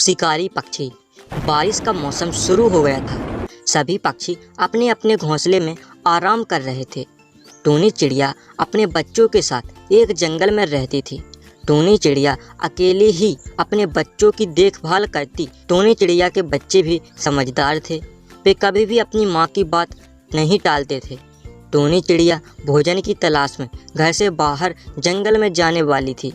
शिकारी पक्षी। बारिश का मौसम शुरू हो गया था। सभी पक्षी अपने अपने घोंसले में आराम कर रहे थे। टूनी चिड़िया अपने बच्चों के साथ एक जंगल में रहती थी। टूनी चिड़िया अकेले ही अपने बच्चों की देखभाल करती। टूनी चिड़िया के बच्चे भी समझदार थे। वे कभी भी अपनी माँ की बात नहीं टालते थे। टूनी चिड़िया भोजन की तलाश में घर से बाहर जंगल में जाने वाली थी।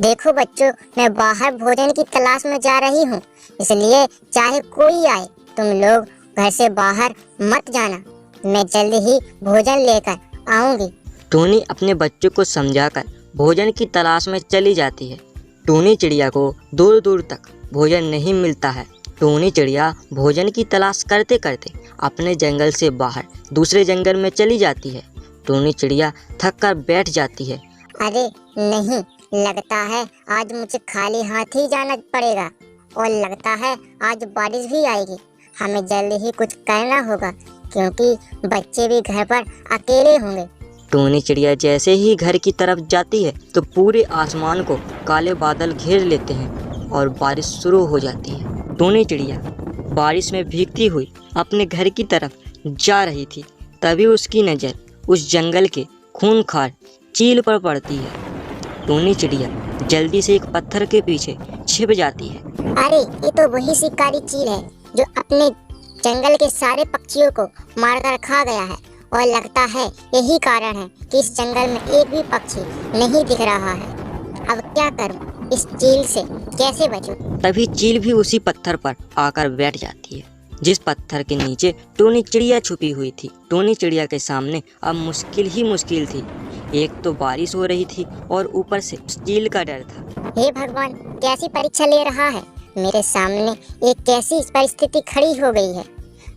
देखो बच्चों, मैं बाहर भोजन की तलाश में जा रही हूँ, इसलिए चाहे कोई आए तुम लोग घर से बाहर मत जाना। मैं जल्दी ही भोजन लेकर आऊंगी। टूनी अपने बच्चों को समझाकर भोजन की तलाश में चली जाती है। टूनी चिड़िया को दूर दूर तक भोजन नहीं मिलता है। टूनी चिड़िया भोजन की तलाश करते करते अपने जंगल से बाहर दूसरे जंगल में चली जाती है। टूनी चिड़िया थक कर बैठ जाती है। अरे नहीं, लगता है आज मुझे खाली हाथ ही जाना पड़ेगा और लगता है आज बारिश भी आएगी। हमें जल्दी ही कुछ करना होगा क्योंकि बच्चे भी घर पर अकेले होंगे। टूनी चिड़िया जैसे ही घर की तरफ जाती है तो पूरे आसमान को काले बादल घेर लेते हैं और बारिश शुरू हो जाती है। टूनी चिड़िया बारिश में भीगती हुई अपने घर की तरफ जा रही थी। तभी उसकी नज़र उस जंगल के खूंखार चील पर पड़ती है। टूनी चिड़िया जल्दी से एक पत्थर के पीछे छिप जाती है। अरे ये तो वही शिकारी चील है जो अपने जंगल के सारे पक्षियों को मारकर खा गया है और लगता है यही कारण है कि इस जंगल में एक भी पक्षी नहीं दिख रहा है। अब क्या करूं? इस चील से कैसे बचूं? तभी चील भी उसी पत्थर पर आकर बैठ जाती है जिस पत्थर के नीचे टूनी चिड़िया छुपी हुई थी। टूनी चिड़िया के सामने अब मुश्किल ही मुश्किल थी। एक तो बारिश हो रही थी और ऊपर से चील का डर था। हे भगवान, कैसी परीक्षा ले रहा है? मेरे सामने एक कैसी परिस्थिति खड़ी हो गई है।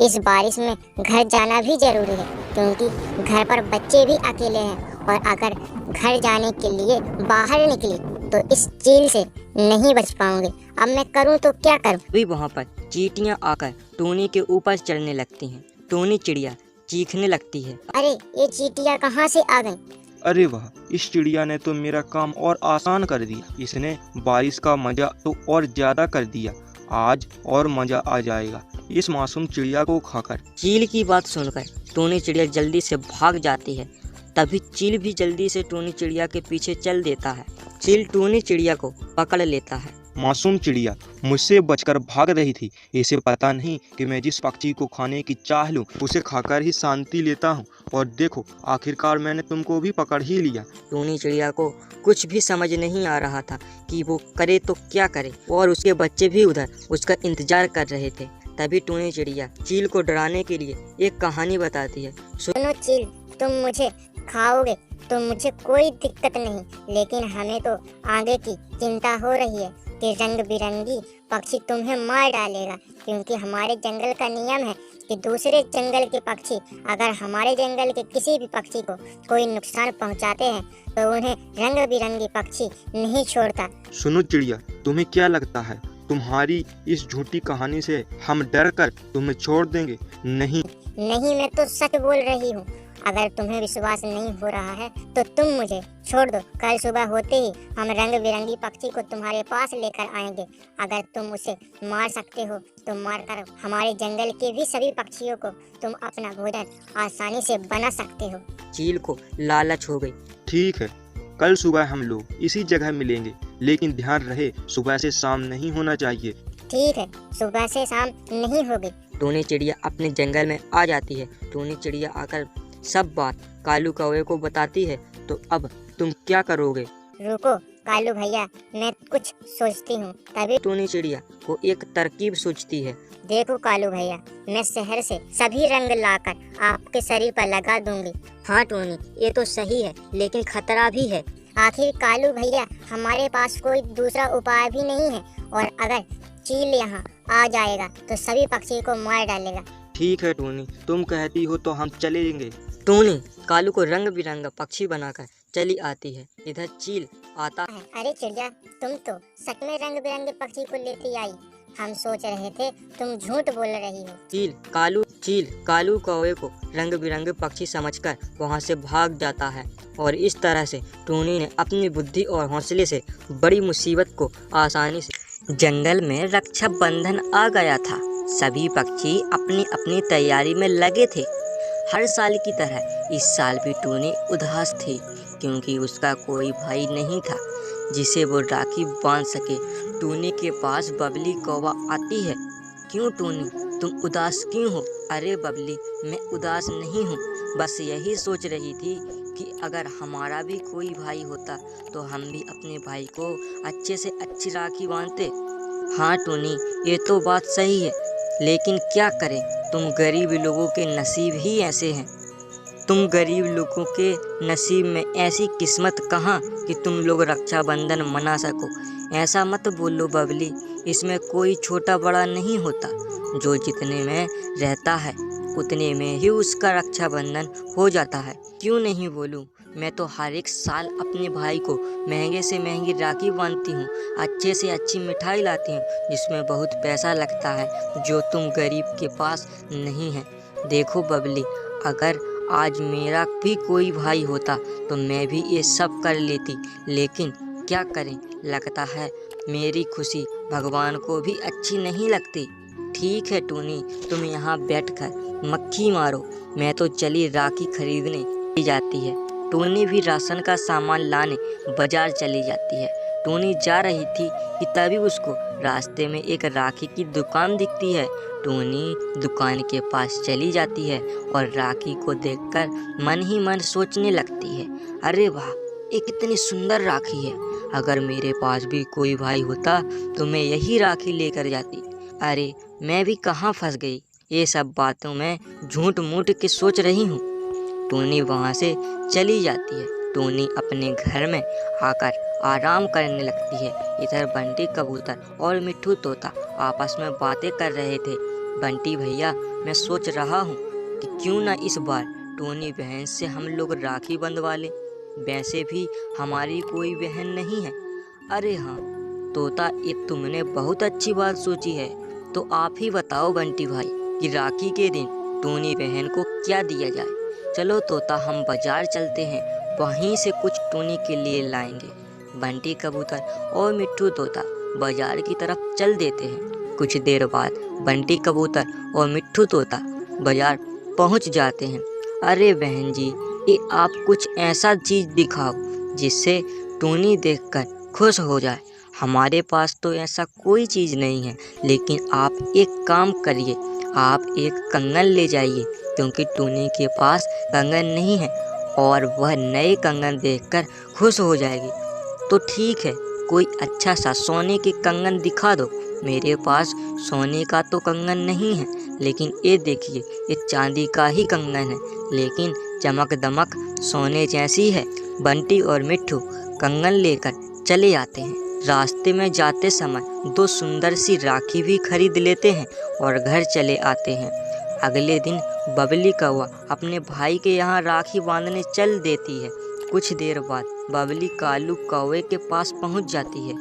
इस बारिश में घर जाना भी जरूरी है क्योंकि घर पर बच्चे भी अकेले हैं और अगर घर जाने के लिए बाहर निकली तो इस चील से नहीं बच पाऊंगी। अब मैं करूं तो क्या करूं? अभी वहाँ पर चींटियां आकर टूनी के ऊपर चढ़ने लगती हैं। टूनी चिड़िया चीखने लगती है। अरे ये चींटियां कहाँ से आ गईं? अरे वाह, इस चिड़िया ने तो मेरा काम और आसान कर दिया। इसने बारिश का मजा तो और ज्यादा कर दिया। आज और मजा आ जाएगा इस मासूम चिड़िया को खाकर। चील की बात सुनकर टूनी चिड़िया जल्दी से भाग जाती है। तभी चील भी जल्दी से टूनी चिड़िया के पीछे चल देता है। चील टूनी चिड़िया को पकड़ लेता है। मासूम चिड़िया मुझसे बचकर भाग रही थी। इसे पता नहीं कि मैं जिस पक्षी को खाने की चाह लूं उसे खाकर ही शांति लेता हूं। और देखो, आखिरकार मैंने तुमको भी पकड़ ही लिया। टूनी चिड़िया को कुछ भी समझ नहीं आ रहा था कि वो करे तो क्या करे और उसके बच्चे भी उधर उसका इंतजार कर रहे थे। तभी टूनी चिड़िया चील को डराने के लिए एक कहानी बताती है। सुनो चील, तुम मुझे खाओगे तो मुझे कोई दिक्कत नहीं, लेकिन हमें तो आगे की चिंता हो रही है कि रंग बिरंगी पक्षी तुम्हें मार डालेगा क्योंकि हमारे जंगल का नियम है कि दूसरे जंगल के पक्षी अगर हमारे जंगल के किसी भी पक्षी को कोई नुकसान पहुंचाते हैं तो उन्हें रंग बिरंगी पक्षी नहीं छोड़ता। सुनो चिड़िया, तुम्हें क्या लगता है तुम्हारी इस झूठी कहानी से हम डर कर तुम्हें छोड़ देंगे? नहीं, मैं तो सच बोल रही हूँ। अगर तुम्हें विश्वास नहीं हो रहा है तो तुम मुझे छोड़ दो। कल सुबह होते ही हम रंग बिरंगी पक्षी को तुम्हारे पास लेकर आएंगे। अगर तुम उसे मार सकते हो तो मारकर हमारे जंगल के भी सभी पक्षियों को तुम अपना भोजन आसानी से बना सकते हो। चील को लालच हो गई। ठीक है, कल सुबह हम लोग इसी जगह मिलेंगे, लेकिन ध्यान रहे सुबह से शाम नहीं होना चाहिए। ठीक है, सुबह से शाम नहीं होगी। टूनी चिड़िया अपने जंगल में आ जाती है। टूनी चिड़िया आकर सब बात कालू कौवे को बताती है। तो अब तुम क्या करोगे? रुको कालू भैया, मैं कुछ सोचती हूँ। तभी टूनी चिड़िया को एक तरकीब सूझती है। देखो कालू भैया, मैं शहर से सभी रंग लाकर आपके शरीर पर लगा दूंगी। हाँ टूनी, ये तो सही है लेकिन खतरा भी है। आखिर कालू भैया, हमारे पास कोई दूसरा उपाय भी नहीं है और अगर चील यहाँ आ जाएगा तो सभी पक्षी को मार डालेगा। ठीक है टूनी, तुम कहती हो तो हम चलेंगे। टूनी कालू को रंग बिरंगा पक्षी बनाकर चली आती है। इधर चील आता है। अरे चिड़िया, तुम तो सच में रंग बिरंगे पक्षी को लेती आई। हम सोच रहे थे तुम झूठ बोल रही हो। चील कालू कौवे को रंग बिरंगे पक्षी समझकर वहां से भाग जाता है और इस तरह से टूनी ने अपनी बुद्धि और हौसले से बड़ी मुसीबत को आसानी से जंगल में रक्षाबंधन आ गया था। सभी पक्षी अपनी अपनी तैयारी में लगे थे। हर साल की तरह इस साल भी टूनी उदास थी, क्योंकि उसका कोई भाई नहीं था जिसे वो राखी बांध सके। टूनी के पास बबली कौवा आती है। क्यों टूनी, तुम उदास क्यों हो? अरे बबली, मैं उदास नहीं हूँ, बस यही सोच रही थी कि अगर हमारा भी कोई भाई होता तो हम भी अपने भाई को अच्छे से अच्छी राखी बांधते। हाँ टूनी, ये तो बात सही है, लेकिन क्या करें, तुम गरीब लोगों के नसीब ही ऐसे हैं। तुम गरीब लोगों के नसीब में ऐसी किस्मत कहाँ कि तुम लोग रक्षाबंधन मना सको। ऐसा मत बोलो बबली, इसमें कोई छोटा बड़ा नहीं होता। जो जितने में रहता है उतने में ही उसका रक्षाबंधन हो जाता है। क्यों नहीं बोलूं, मैं तो हर एक साल अपने भाई को महंगे से महंगी राखी बांधती हूँ, अच्छे से अच्छी मिठाई लाती हूँ, जिसमें बहुत पैसा लगता है, जो तुम गरीब के पास नहीं है। देखो बबली, अगर आज मेरा भी कोई भाई होता तो मैं भी ये सब कर लेती, लेकिन क्या करें, लगता है मेरी खुशी भगवान को भी अच्छी नहीं लगती। ठीक है टूनी, तुम यहाँ बैठकर मक्खी मारो, मैं तो चली राखी खरीदने जाती है। टूनी भी राशन का सामान लाने बाजार चली जाती है। टूनी जा रही थी कि तभी उसको रास्ते में एक राखी की दुकान दिखती है। टूनी दुकान के पास चली जाती है और राखी को देखकर मन ही मन सोचने लगती है, अरे वाह, ये कितनी सुंदर राखी है। अगर मेरे पास भी कोई भाई होता तो मैं यही राखी लेकर जाती। अरे मैं भी कहाँ फंस गई, ये सब बातों में झूठ मूठ के सोच रही हूँ। टूनी वहाँ से चली जाती है। टूनी अपने घर में आकर आराम करने लगती है। इधर बंटी कबूतर और मिट्ठू तोता आपस में बातें कर रहे थे। बंटी भैया, मैं सोच रहा हूँ कि क्यों ना इस बार टूनी बहन से हम लोग राखी बंधवा लें। वैसे भी हमारी कोई बहन नहीं है। अरे हाँ तोता, ये तुमने बहुत अच्छी बात सोची है। तो आप ही बताओ बंटी भाई कि राखी के दिन टूनी बहन को क्या दिया जाए। चलो तोता, हम बाजार चलते हैं, वहीं से कुछ टूनी के लिए लाएंगे। बंटी कबूतर और मिट्ठू तोता बाजार की तरफ चल देते हैं। कुछ देर बाद बंटी कबूतर और मिट्ठू तोता बाजार पहुंच जाते हैं। अरे बहन जी, ये आप कुछ ऐसा चीज़ दिखाओ जिससे टूनी देखकर खुश हो जाए। हमारे पास तो ऐसा कोई चीज़ नहीं है, लेकिन आप एक काम करिए, आप एक कंगन ले जाइए, क्योंकि टूनी के पास कंगन नहीं है और वह नए कंगन देखकर खुश हो जाएगी। तो ठीक है, कोई अच्छा सा सोने के कंगन दिखा दो। मेरे पास सोने का तो कंगन नहीं है, लेकिन ये देखिए, ये चांदी का ही कंगन है, लेकिन चमक दमक सोने जैसी है। बंटी और मिट्ठू कंगन लेकर चले आते हैं। रास्ते में जाते समय दो सुंदर सी राखी भी खरीद लेते हैं और घर चले आते हैं। अगले दिन बबली कौवा अपने भाई के यहाँ राखी बांधने चल देती है। कुछ देर बाद बबली कालू कौवे के पास पहुँच जाती है।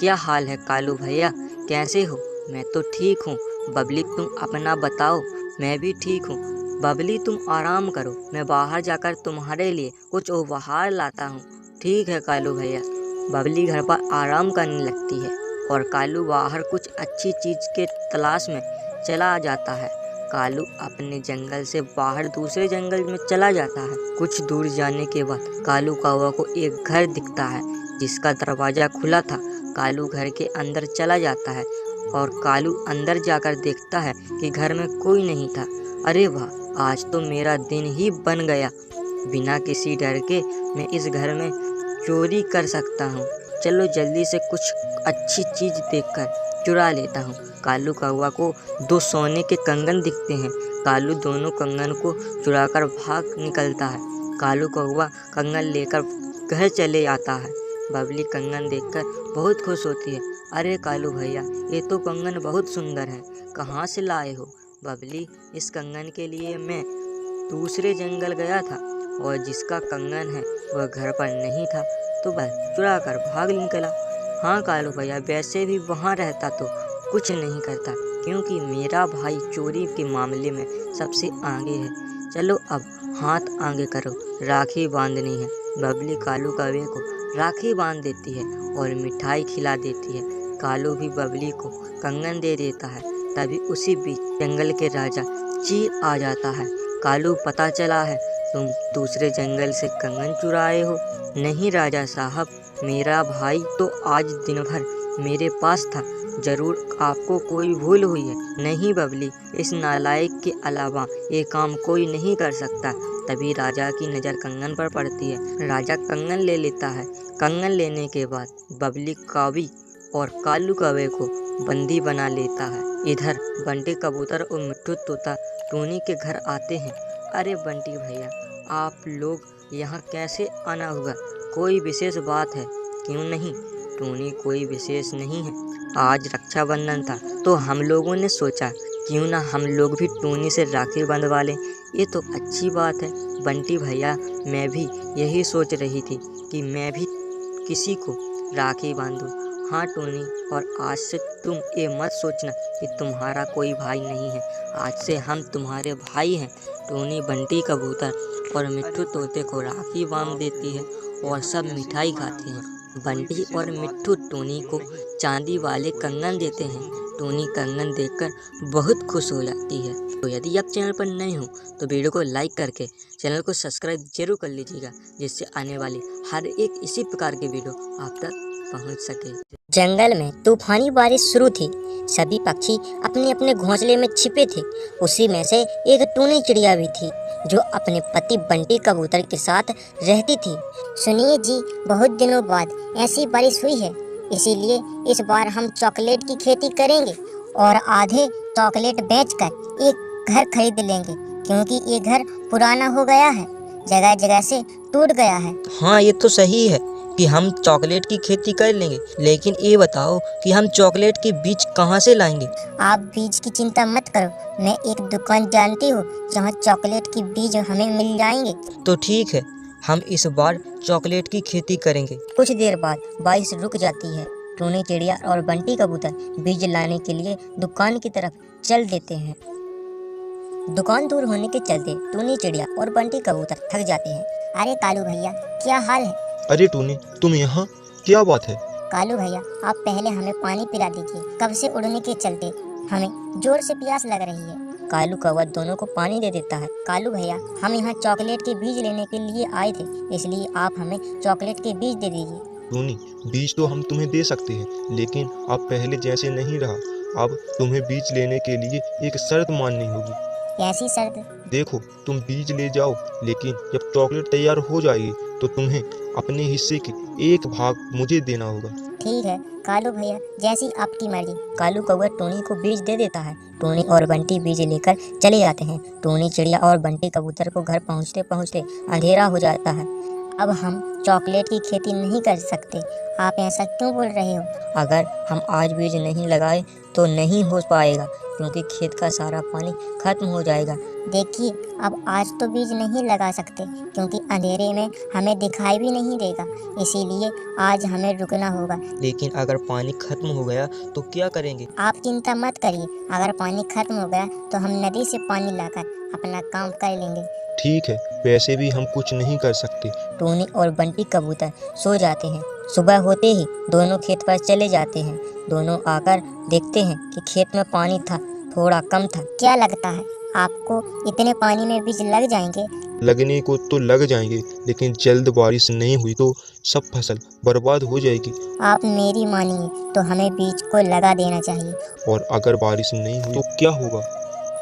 क्या हाल है कालू भैया, कैसे हो? मैं तो ठीक हूँ। बबली, तुम अपना बताओ। मैं भी ठीक हूँ। बबली, तुम आराम करो, मैं बाहर जाकर तुम्हारे लिए कुछ उपहार लाता हूँ। ठीक है कालू भैया। बबली घर पर आराम करने लगती है और कालू बाहर कुछ अच्छी चीज़ के तलाश में चला जाता है। कालू अपने जंगल से बाहर दूसरे जंगल में चला जाता है। कुछ दूर जाने के बाद कालू कौवा को एक घर दिखता है जिसका दरवाज़ा खुला था। कालू घर के अंदर चला जाता है और कालू अंदर जाकर देखता है कि घर में कोई नहीं था। अरे वाह, आज तो मेरा दिन ही बन गया। बिना किसी डर के मैं इस घर में चोरी कर सकता हूँ। चलो जल्दी से कुछ अच्छी चीज़ देखकर चुरा लेता हूँ। कालू कौवा को दो सोने के कंगन दिखते हैं। कालू दोनों कंगन को चुराकर भाग निकलता है। कालू कौवा कंगन लेकर घर चले आता है। बबली कंगन देखकर बहुत खुश होती है। अरे कालू भैया, ये तो कंगन बहुत सुंदर है, कहाँ से लाए हो? बबली, इस कंगन के लिए मैं दूसरे जंगल गया था और जिसका कंगन है वह घर पर नहीं था, तो बस चुरा कर भाग निकला। हाँ कालू भैया, वैसे भी वहाँ रहता तो कुछ नहीं करता, क्योंकि मेरा भाई चोरी के मामले में सबसे आगे है। चलो अब हाथ आगे करो, राखी बांधनी है। बबली कालू कौवे को राखी बांध देती है और मिठाई खिला देती है। कालू भी बबली को कंगन दे देता है। तभी उसी बीच जंगल के राजा चीर आ जाता है। कालू, पता चला है तुम दूसरे जंगल से कंगन चुराए हो। नहीं राजा साहब, मेरा भाई तो आज दिन भर मेरे पास था, जरूर आपको कोई भूल हुई है। नहीं बबली, इस नालायक के अलावा ये काम कोई नहीं कर सकता। तभी राजा की नज़र कंगन पर पड़ती है। राजा कंगन ले लेता है। कंगन लेने के बाद बबली कावी और कालू कौवे को बंदी बना लेता है। इधर बंटी कबूतर और मिट्ठू तोता टोनी के घर आते हैं। अरे बंटी भैया, आप लोग यहाँ कैसे आना हुआ? कोई विशेष बात है? क्यों नहीं टोनी, कोई विशेष नहीं है। आज रक्षाबंधन था तो हम लोगों ने सोचा क्यों ना हम लोग भी टोनी से राखी बंधवा लें। ये तो अच्छी बात है बंटी भैया, मैं भी यही सोच रही थी कि मैं भी किसी को राखी बांधूं। हाँ टोनी, और आज से तुम ये मत सोचना कि तुम्हारा कोई भाई नहीं है। आज से हम तुम्हारे भाई हैं। टोनी बंटी कबूतर और मिट्ठू तोते को राखी बांध देती है और सब मिठाई खाते हैं। बंटी और मिट्ठू टोनी को चांदी वाले कंगन देते हैं। टोनी कंगन देखकर बहुत खुश हो जाती है। तो यदि आप चैनल पर नए हो तो वीडियो को लाइक करके चैनल को सब्सक्राइब जरूर कर लीजिएगा, जिससे आने वाली हर एक इसी प्रकार की वीडियो आप तक पहुंच सके। जंगल में तूफानी बारिश शुरू थी। सभी पक्षी अपने अपने घोंसले में छिपे थे। उसी में से एक टूनी चिड़िया भी थी जो अपने पति बंटी कबूतर के साथ रहती थी। सुनिए जी, बहुत दिनों बाद ऐसी बारिश हुई है, इसीलिए इस बार हम चॉकलेट की खेती करेंगे और आधे चॉकलेट बेचकर एक घर खरीद लेंगे, क्योंकि ये घर पुराना हो गया है, जगह जगह से टूट गया है। हाँ, ये तो सही है कि हम चॉकलेट की खेती कर लेंगे, लेकिन ये बताओ कि हम चॉकलेट के बीज कहाँ से लाएंगे? आप बीज की चिंता मत करो, मैं एक दुकान जानती हूँ जहाँ चॉकलेट की बीज हमें मिल जाएंगे। तो ठीक है, हम इस बार चॉकलेट की खेती करेंगे। कुछ देर बाद बारिश रुक जाती है। टूनी चिड़िया और बंटी कबूतर बीज लाने के लिए दुकान की तरफ चल देते हैं। दुकान दूर होने के चलते टूनी चिड़िया और बंटी कबूतर थक जाते हैं। अरे कालू भैया, क्या हाल है? अरे टूनी, तुम यहाँ? क्या बात है? कालू भैया, आप पहले हमें पानी पिला दीजिए, कब से उड़ने के चलते हमें जोर से प्यास लग रही है। कालू कौवा दोनों को पानी दे देता है। कालू भैया, हम यहाँ चॉकलेट के बीज लेने के लिए आए थे, इसलिए आप हमें चॉकलेट के बीज दे दीजिए। टूनी, बीज तो हम तुम्हें दे सकते हैं, लेकिन अब पहले जैसे नहीं रहा। अब तुम्हें बीज लेने के लिए एक शर्त माननी होगी। कैसी शर्त? देखो, तुम बीज ले जाओ, लेकिन जब चॉकलेट तैयार हो जाएगी तो तुम्हें अपने हिस्से के एक भाग मुझे देना होगा। ठीक है कालू भैया, जैसी आपकी मर्जी। कालू कौवा टोनी को बीज दे देता है। टोनी और बंटी बीज लेकर चले जाते हैं। टोनी चिड़िया और बंटी कबूतर को घर पहुंचते पहुंचते अंधेरा हो जाता है। अब हम चॉकलेट की खेती नहीं कर सकते। आप ऐसा क्यों बोल रहे हो? अगर हम आज बीज नहीं लगाए तो नहीं हो पाएगा, क्योंकि खेत का सारा पानी खत्म हो जाएगा। देखिए, अब आज तो बीज नहीं लगा सकते, क्योंकि अंधेरे में हमें दिखाई भी नहीं देगा, इसीलिए आज हमें रुकना होगा। लेकिन अगर पानी खत्म हो गया तो क्या करेंगे? आप चिंता मत करिए, अगर पानी खत्म हो गया तो हम नदी से पानी लाकर अपना काम कर लेंगे। ठीक है, वैसे भी हम कुछ नहीं कर सकते। टोनी और बंटी कबूतर सो जाते हैं। सुबह होते ही दोनों खेत पर चले जाते हैं। दोनों आकर देखते हैं कि खेत में पानी था, थोड़ा कम था। क्या लगता है आपको, इतने पानी में बीज लग जाएंगे? लगने को तो लग जाएंगे, लेकिन जल्द बारिश नहीं हुई तो सब फसल बर्बाद हो जाएगी। आप मेरी मानिए तो हमें बीज को लगा देना चाहिए। और अगर बारिश नहीं हुई तो क्या होगा?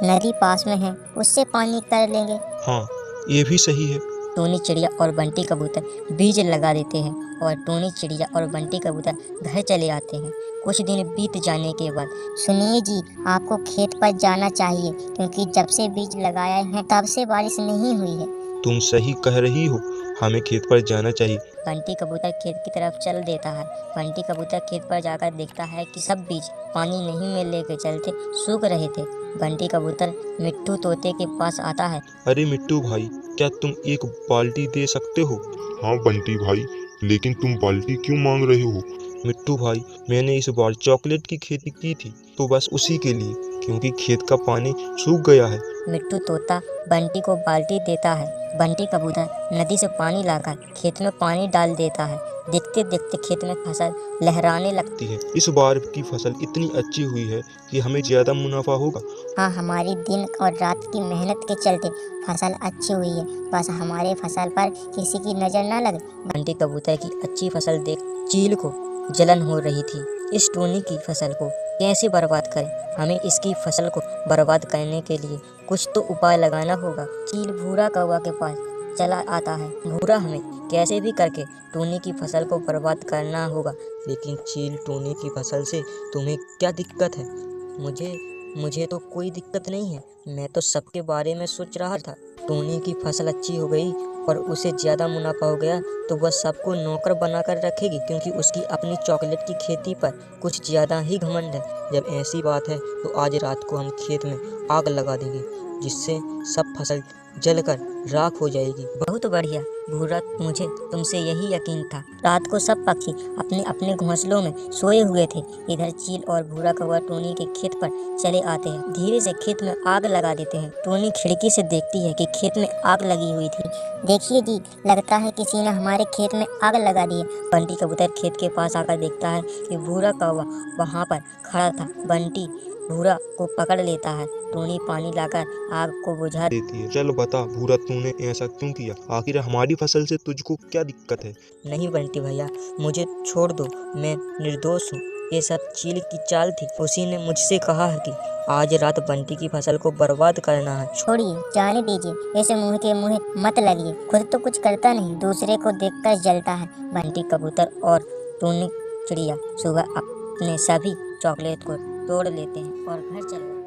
नदी पास में है, उससे पानी कर लेंगे। हाँ, ये भी सही है। टोनी चिड़िया और बंटी कबूतर बीज लगा देते हैं और टोनी चिड़िया और बंटी कबूतर घर चले आते हैं। कुछ दिन बीत जाने के बाद, सुनिए जी, आपको खेत पर जाना चाहिए, क्योंकि जब से बीज लगाए हैं तब से बारिश नहीं हुई है। तुम सही कह रही हो, हमें खेत पर जाना चाहिए। बंटी कबूतर खेत की तरफ चल देता है। बंटी कबूतर खेत पर जाकर देखता है कि सब बीज पानी नहीं मिलने के चलते सूख रहे थे। बंटी कबूतर मिट्ठू तोते के पास आता है। अरे मिट्टू भाई, क्या तुम एक बाल्टी दे सकते हो? हाँ बंटी भाई, लेकिन तुम बाल्टी क्यों मांग रहे हो? मिट्टू भाई, मैंने इस बार चॉकलेट की खेती की थी, तो बस उसी के लिए, क्योंकि खेत का पानी सूख गया है। मिट्ठू तोता बंटी को बाल्टी देता है। बंटी कबूतर नदी से पानी लाकर खेत में पानी डाल देता है। देखते देखते खेत में फसल लहराने लगती। है इस बार की फसल इतनी अच्छी हुई है कि हमें ज्यादा मुनाफा होगा। हाँ, हमारी दिन और रात की मेहनत के चलते फसल अच्छी हुई है। बस हमारे फसल पर किसी की नज़र न लगे। बंटी कबूतर की अच्छी फसल देख चील को जलन हो रही थी। इस टोनी की फसल को कैसे बर्बाद करें? हमें इसकी फसल को बर्बाद करने के लिए कुछ तो उपाय लगाना होगा। चील भूरा कौवा के पास चला आता है। भूरा, हमें कैसे भी करके टोनी की फसल को बर्बाद करना होगा। लेकिन चील, टोनी की फसल से तुम्हें क्या दिक्कत है? मुझे तो कोई दिक्कत नहीं है। मैं तो सबके बारे में सोच रहा था। टोनी की फसल अच्छी हो गई और उसे ज़्यादा मुनाफा हो गया तो वह सबको नौकर बनाकर रखेगी, क्योंकि उसकी अपनी चॉकलेट की खेती पर कुछ ज़्यादा ही घमंड है। जब ऐसी बात है तो आज रात को हम खेत में आग लगा देंगे, जिससे सब फसल जलकर राख हो जाएगी। बहुत बढ़िया भूरा, मुझे तुमसे यही यकीन था। रात को सब पक्षी अपने अपने घोंसलों में सोए हुए थे। इधर चील और भूरा कौवा टोनी के खेत पर चले आते हैं। धीरे से खेत में आग लगा देते हैं। टोनी खिड़की से देखती है कि खेत में आग लगी हुई थी। देखिए जी, लगता है किसी ने हमारे खेत में आग लगा दी है। बंटी कबूतर खेत के पास आकर देखता है कि भूरा कौवा वहाँ पर खड़ा था। बंटी भूरा को पकड़ लेता है। टोनी पानी लाकर आग को बुझा देती है। चल बता भूरा, तूने ऐसा क्यों किया? आखिर हमारी फसल से तुझको क्या दिक्कत है? नहीं बंटी भैया, मुझे छोड़ दो, मैं निर्दोष हूँ। ये सब चील की चाल थी। उसी ने मुझसे कहा है कि आज रात बंटी की फसल को बर्बाद करना है। छोड़िए, जाने दीजिए। ऐसे मुँह के मुँह मत लगिए। खुद तो कुछ करता नहीं, दूसरे को देखकर जलता है। बंटी कबूतर और टोनी चिड़िया सुबह अपने सभी चॉकलेट को तोड़ लेते हैं और घर चले